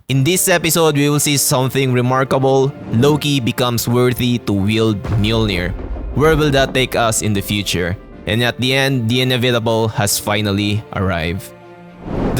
In this episode, we will see something remarkable. Loki becomes worthy to wield Mjolnir. Where will that take us in the future? And at the end, the inevitable has finally arrived.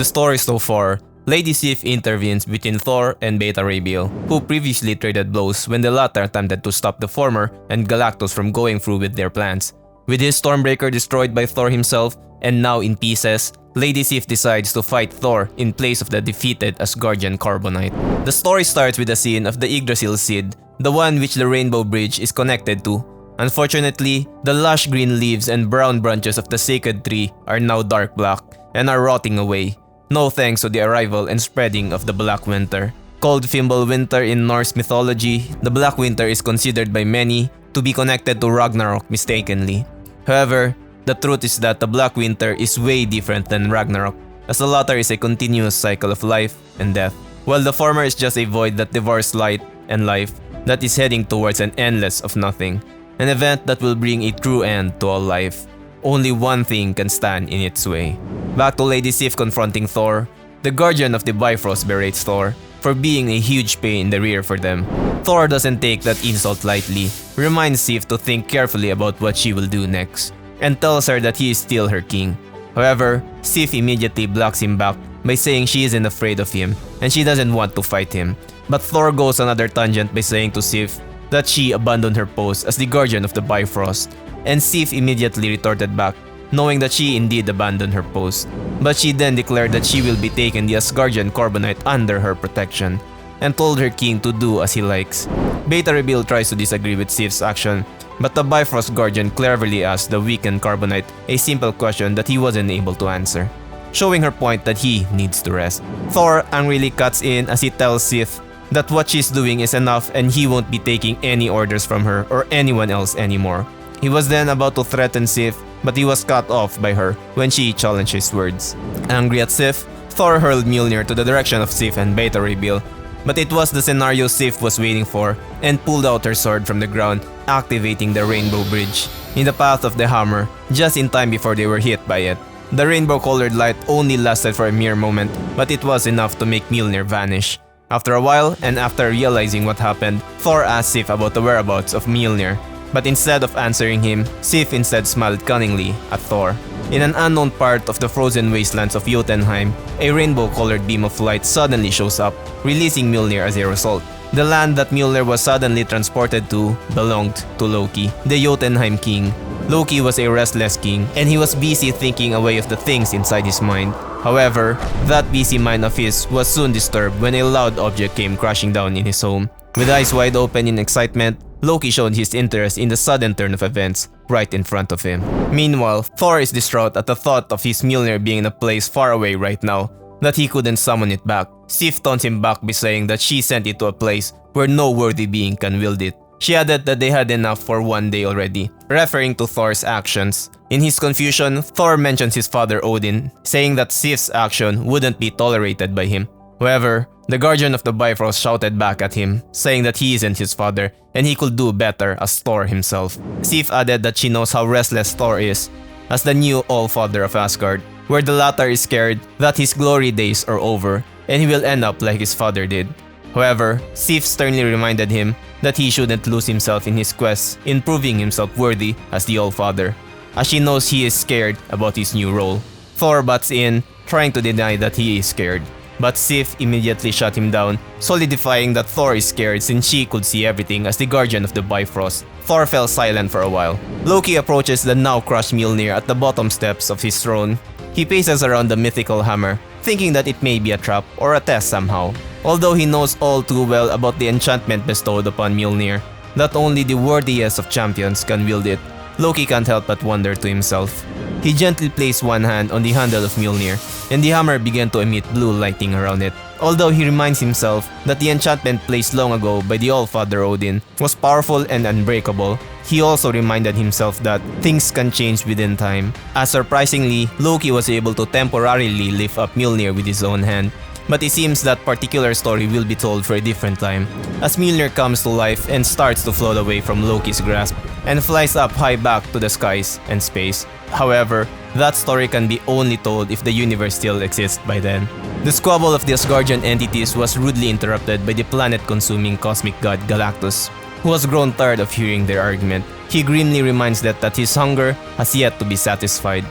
The story so far, Lady Sif intervenes between Thor and Beta Ray Bill, who previously traded blows when the latter attempted to stop the former and Galactus from going through with their plans. With his Stormbreaker destroyed by Thor himself and now in pieces, Lady Sif decides to fight Thor in place of the defeated Asgardian Carbonite. The story starts with a scene of the Yggdrasil seed, the one which the Rainbow Bridge is connected to. Unfortunately, the lush green leaves and brown branches of the sacred tree are now dark black and are rotting away, no thanks to the arrival and spreading of the Black Winter. Called Fimbulwinter in Norse mythology, the Black Winter is considered by many to be connected to Ragnarok mistakenly. However, the truth is that the Black Winter is way different than Ragnarok, as the latter is a continuous cycle of life and death, while the former is just a void that devours light and life that is heading towards an endless of nothing, an event that will bring a true end to all life. Only one thing can stand in its way. Back to Lady Sif confronting Thor. The Guardian of the Bifrost berates Thor for being a huge pain in the rear for them. Thor doesn't take that insult lightly, reminds Sif to think carefully about what she will do next, and tells her that he is still her king. However, Sif immediately blocks him back by saying she isn't afraid of him and she doesn't want to fight him. But Thor goes another tangent by saying to Sif that she abandoned her post as the Guardian of the Bifrost, and Sif immediately retorted back, knowing that she indeed abandoned her post. But she then declared that she will be taking the Asgardian Carbonite under her protection, and told her king to do as he likes. Beta Ray Bill tries to disagree with Sif's action, but the Bifrost Guardian cleverly asks the weakened Carbonite a simple question that he wasn't able to answer, showing her point that he needs to rest. Thor angrily cuts in as he tells Sif that what she's doing is enough and he won't be taking any orders from her or anyone else anymore. He was then about to threaten Sif, but he was cut off by her when she challenged his words. Angry at Sif, Thor hurled Mjolnir to the direction of Sif and Beta Ray Bill, but it was the scenario Sif was waiting for and pulled out her sword from the ground, activating the Rainbow Bridge in the path of the hammer just in time before they were hit by it. The rainbow-colored light only lasted for a mere moment, but it was enough to make Mjolnir vanish. After a while, and after realizing what happened, Thor asked Sif about the whereabouts of Mjolnir, but instead of answering him, Sif instead smiled cunningly at Thor. In an unknown part of the frozen wastelands of Jotunheim, a rainbow-colored beam of light suddenly shows up, releasing Mjolnir as a result. The land that Mjolnir was suddenly transported to belonged to Loki, the Jotunheim king. Loki was a restless king, and he was busy thinking away of the things inside his mind. However, that busy mind of his was soon disturbed when a loud object came crashing down in his home. With eyes wide open in excitement, Loki showed his interest in the sudden turn of events right in front of him. Meanwhile, Thor is distraught at the thought of his Mjolnir being in a place far away right now, that he couldn't summon it back. Sif taunts him back by saying that she sent it to a place where no worthy being can wield it. She added that they had enough for one day already, referring to Thor's actions. In his confusion, Thor mentions his father Odin, saying that Sif's action wouldn't be tolerated by him. However, the Guardian of the Bifrost shouted back at him, saying that he isn't his father and he could do better as Thor himself. Sif added that she knows how restless Thor is as the new All-Father of Asgard, where the latter is scared that his glory days are over and he will end up like his father did. However, Sif sternly reminded him that he shouldn't lose himself in his quest in proving himself worthy as the All-Father, as she knows he is scared about his new role. Thor butts in, trying to deny that he is scared, but Sif immediately shut him down, solidifying that Thor is scared since she could see everything as the Guardian of the Bifrost. Thor fell silent for a while. Loki approaches the now crushed Mjolnir at the bottom steps of his throne. He paces around the mythical hammer, thinking that it may be a trap or a test somehow. Although he knows all too well about the enchantment bestowed upon Mjolnir, that only the worthiest of champions can wield it, Loki can't help but wonder to himself. He gently placed one hand on the handle of Mjolnir, and the hammer began to emit blue lighting around it. Although he reminds himself that the enchantment placed long ago by the All-Father Odin was powerful and unbreakable, he also reminded himself that things can change within time. As surprisingly, Loki was able to temporarily lift up Mjolnir with his own hand. But it seems that particular story will be told for a different time, as Mjolnir comes to life and starts to float away from Loki's grasp and flies up high back to the skies and space. However, that story can be only told if the universe still exists by then. The squabble of the Asgardian entities was rudely interrupted by the planet-consuming cosmic god Galactus, who has grown tired of hearing their argument. He grimly reminds them that his hunger has yet to be satisfied.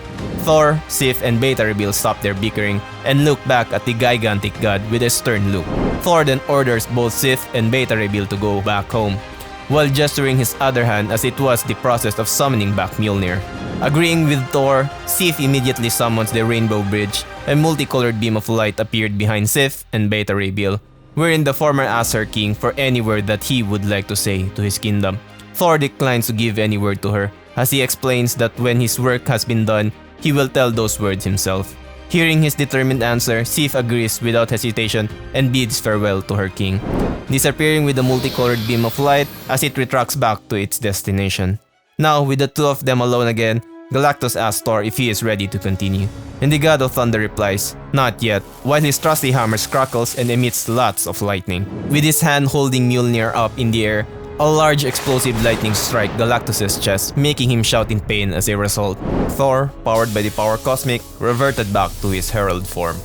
Thor, Sif, and Beta Ray Bill stop their bickering and look back at the gigantic god with a stern look. Thor then orders both Sif and Beta Ray Bill to go back home, while gesturing his other hand as it was the process of summoning back Mjolnir. Agreeing with Thor, Sif immediately summons the Rainbow Bridge. A multicolored beam of light appeared behind Sif and Beta Ray Bill, wherein the former asks her king for any word that he would like to say to his kingdom. Thor declines to give any word to her, as he explains that when his work has been done, he will tell those words himself. Hearing his determined answer, Sif agrees without hesitation and bids farewell to her king, disappearing with the multicolored beam of light as it retracts back to its destination. Now, with the two of them alone again, Galactus asks Thor if he is ready to continue, and the god of thunder replies, "Not yet," while his trusty hammer crackles and emits lots of lightning. With his hand holding Mjolnir up in the air, a large explosive lightning strikes Galactus' chest, making him shout in pain as a result. Thor, powered by the power cosmic, reverted back to his herald form.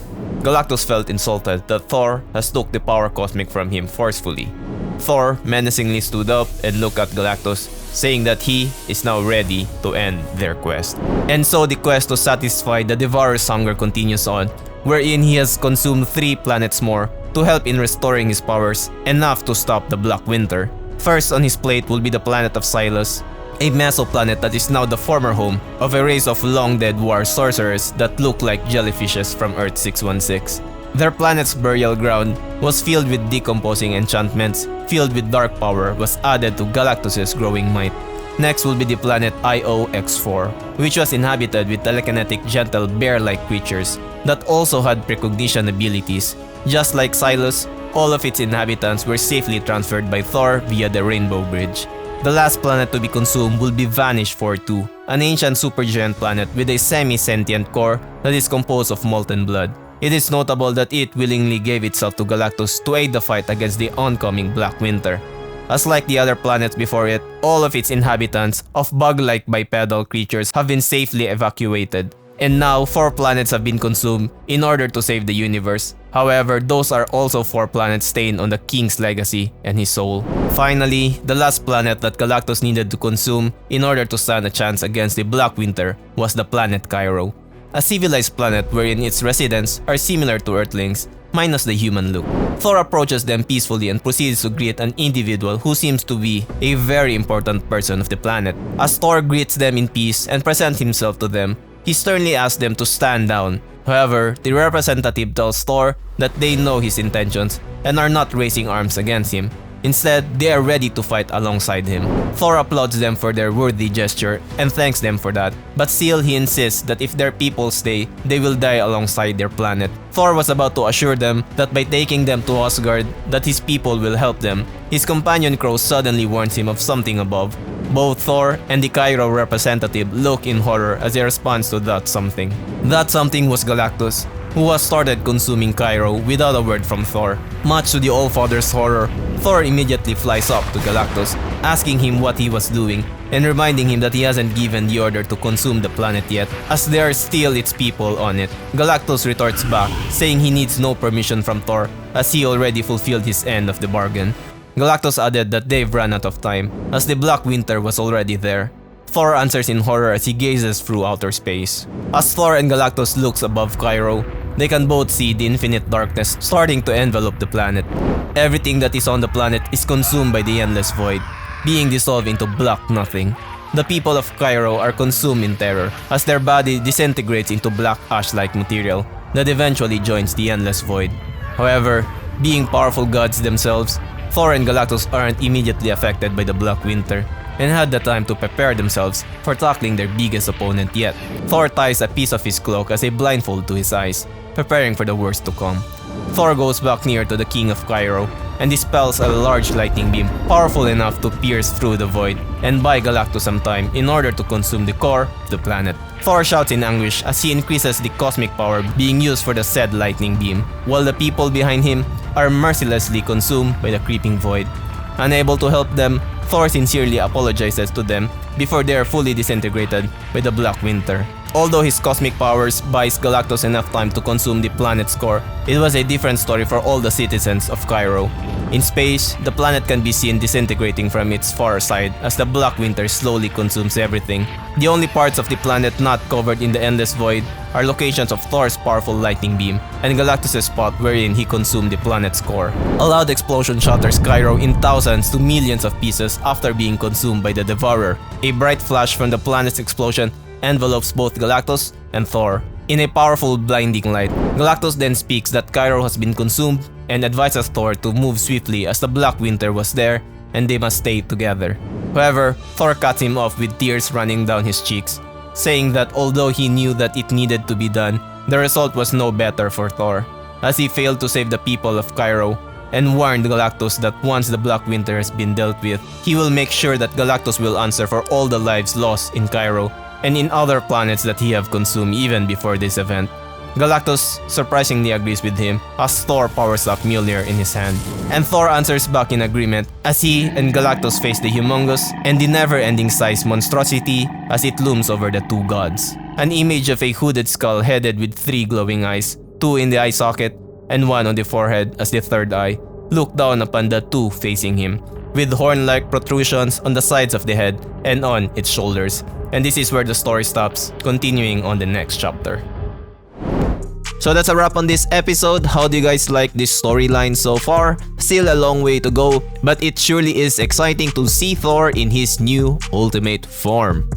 Galactus felt insulted that Thor has took the power cosmic from him forcefully. Thor menacingly stood up and looked at Galactus, saying that he is now ready to end their quest. And so the quest to satisfy the Devourer's hunger continues on, wherein he has consumed 3 planets more to help in restoring his powers, enough to stop the Black Winter. First on his plate will be the planet of Silas, a mesoplanet that is now the former home of a race of long-dead war sorcerers that look like jellyfishes from Earth 616. Their planet's burial ground was filled with decomposing enchantments, filled with dark power was added to Galactus' growing might. Next will be the planet IOX4, which was inhabited with telekinetic gentle bear-like creatures that also had precognition abilities. Just like Silas, all of its inhabitants were safely transferred by Thor via the Rainbow Bridge. The last planet to be consumed will be Vanish 4-2, an ancient supergiant planet with a semi-sentient core that is composed of molten blood. It is notable that it willingly gave itself to Galactus to aid the fight against the oncoming Black Winter. As like the other planets before it, all of its inhabitants of bug-like bipedal creatures have been safely evacuated. And now 4 planets have been consumed in order to save the universe. However, those are also 4 planets stained on the king's legacy and his soul. Finally, the last planet that Galactus needed to consume in order to stand a chance against the Black Winter was the planet Cairo, a civilized planet wherein its residents are similar to Earthlings, minus the human look. Thor approaches them peacefully and proceeds to greet an individual who seems to be a very important person of the planet. As Thor greets them in peace and presents himself to them, he sternly asks them to stand down. However, the representative tells Thor that they know his intentions and are not raising arms against him. Instead, they are ready to fight alongside him. Thor applauds them for their worthy gesture and thanks them for that, but still he insists that if their people stay, they will die alongside their planet. Thor was about to assure them that by taking them to Asgard, that his people will help them. His companion Crow suddenly warns him of something above. Both Thor and the Cairo representative look in horror as a response to that something. That something was Galactus, who has started consuming Cairo without a word from Thor. Much to the All-Father's horror, Thor immediately flies up to Galactus, asking him what he was doing and reminding him that he hasn't given the order to consume the planet yet, as there are still its people on it. Galactus retorts back, saying he needs no permission from Thor as he already fulfilled his end of the bargain. Galactus added that they've run out of time, as the Black Winter was already there. Thor answers in horror as he gazes through outer space. As Thor and Galactus looks above Cairo, they can both see the infinite darkness starting to envelop the planet. Everything that is on the planet is consumed by the endless void, being dissolved into black nothing. The people of Cairo are consumed in terror as their body disintegrates into black ash-like material that eventually joins the endless void. However, being powerful gods themselves, Thor and Galactus aren't immediately affected by the Black Winter and had the time to prepare themselves for tackling their biggest opponent yet. Thor ties a piece of his cloak as a blindfold to his eyes, preparing for the worst to come. Thor goes back near to the king of Cairo and dispels a large lightning beam powerful enough to pierce through the void and buy Galactus some time in order to consume the core of the planet. Thor shouts in anguish as he increases the cosmic power being used for the said lightning beam, while the people behind him are mercilessly consumed by the creeping void. Unable to help them, Thor sincerely apologizes to them before they are fully disintegrated by the Black Winter. Although his cosmic powers buys Galactus enough time to consume the planet's core, it was a different story for all the citizens of Cairo. In space, the planet can be seen disintegrating from its far side as the Black Winter slowly consumes everything. The only parts of the planet not covered in the endless void are locations of Thor's powerful lightning beam and Galactus' spot wherein he consumed the planet's core. A loud explosion shatters Cairo in thousands to millions of pieces after being consumed by the Devourer. A bright flash from the planet's explosion envelopes both Galactus and Thor. In a powerful blinding light, Galactus then speaks that Cairo has been consumed and advises Thor to move swiftly as the Black Winter was there and they must stay together. However, Thor cuts him off with tears running down his cheeks, saying that although he knew that it needed to be done, the result was no better for Thor, as he failed to save the people of Cairo and warned Galactus that once the Black Winter has been dealt with, he will make sure that Galactus will answer for all the lives lost in Cairo and in other planets that he have consumed even before this event. Galactus surprisingly agrees with him as Thor powers up Mjolnir in his hand. And Thor answers back in agreement as he and Galactus face the humongous and the never-ending size monstrosity as it looms over the two gods. An image of a hooded skull headed with 3 glowing eyes, 2 in the eye socket and 1 on the forehead as the third eye, look down upon the 2 facing him, with horn-like protrusions on the sides of the head and on its shoulders. And this is where the story stops, continuing on the next chapter. So that's a wrap on this episode. How do you guys like this storyline so far? Still a long way to go, but it surely is exciting to see Thor in his new ultimate form.